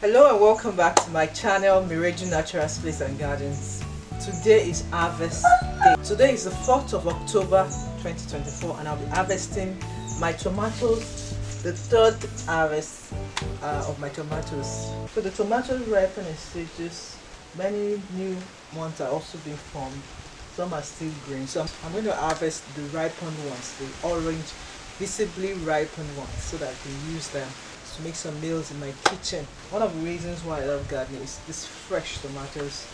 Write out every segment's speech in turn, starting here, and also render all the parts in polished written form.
Hello and welcome back to my channel, Mireju Natural Space and Gardens. Today is harvest day. Today is the 4th of October 2024 and I'll be harvesting my tomatoes, the third harvest of my tomatoes. So the tomatoes ripen in stages. Many new ones are also being formed. Some are still green. So I'm going to harvest the ripened ones, the orange, visibly ripened ones, so that I can use them to make some meals in my kitchen. One of the reasons why I love gardening is these fresh tomatoes,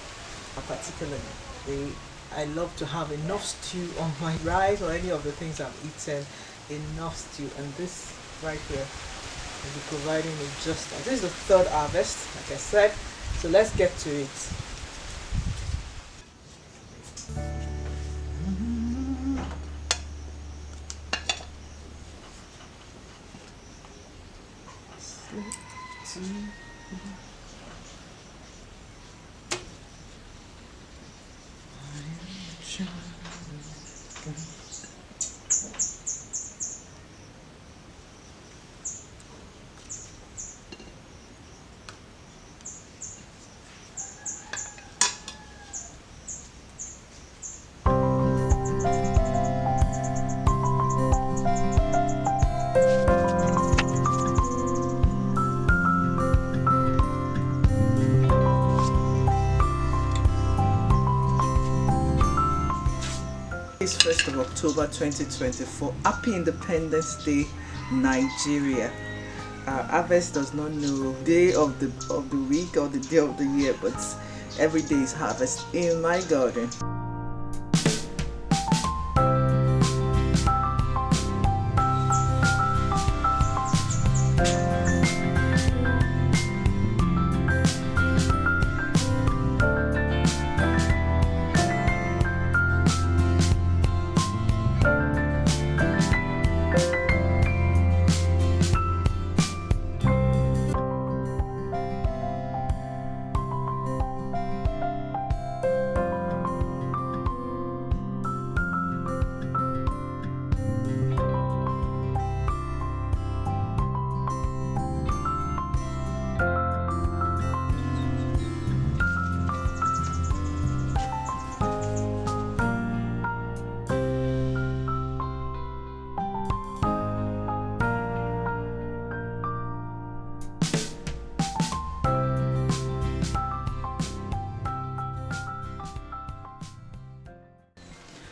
particularly. I love to have enough stew on my rice or any of the things I'm eating, enough stew, and this right here will be providing me just that. This is the third harvest, like I said, so let's get to it. It's 1st of October 2024. Happy Independence Day, Nigeria. Our harvest does not know day of the week or the day of the year, but every day is harvest in my garden.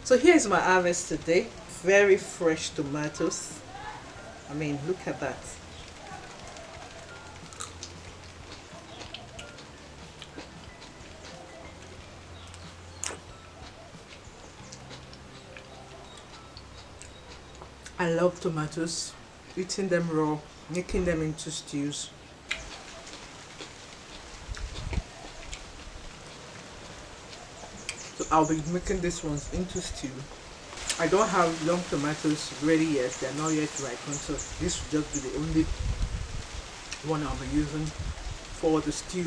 So here's my harvest today. Very fresh tomatoes. I mean, look at that. I love tomatoes. Eating them raw, making them into stews. So I'll be making these ones into stew. I don't have long tomatoes ready yet, they're not yet ripened, so this will just be the only one I'll be using for the stew,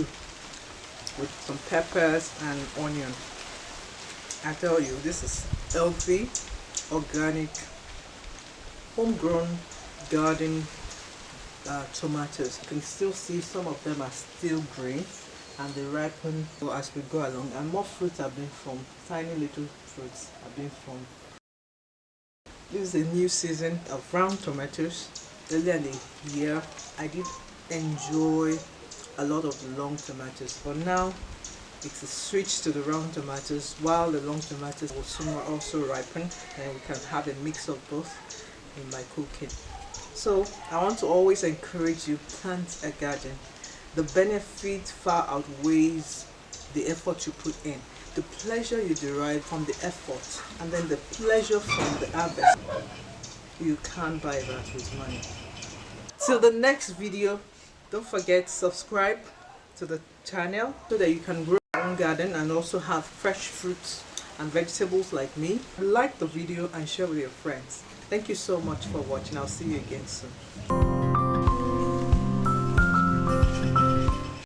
with some peppers and onion. I tell you, this is healthy, organic, homegrown garden tomatoes. You can still see some of them are still green and they ripen as we go along, and more fruits are being formed. Tiny little fruits are being formed. This is a new season of round tomatoes. Earlier in the year I did enjoy a lot of the long tomatoes, but now it's a switch to the round tomatoes, while the long tomatoes will soon also ripen, and we can have a mix of both in my cooking. So I want to always encourage you, plant a garden. The benefit far outweighs the effort you put in. The pleasure you derive from the effort, and then the pleasure from the harvest, you can't buy that with money. Till the next video, don't forget to subscribe to the channel so that you can grow your own garden and also have fresh fruits and vegetables like me. Like the video and share with your friends. Thank you so much for watching. I'll see you again soon.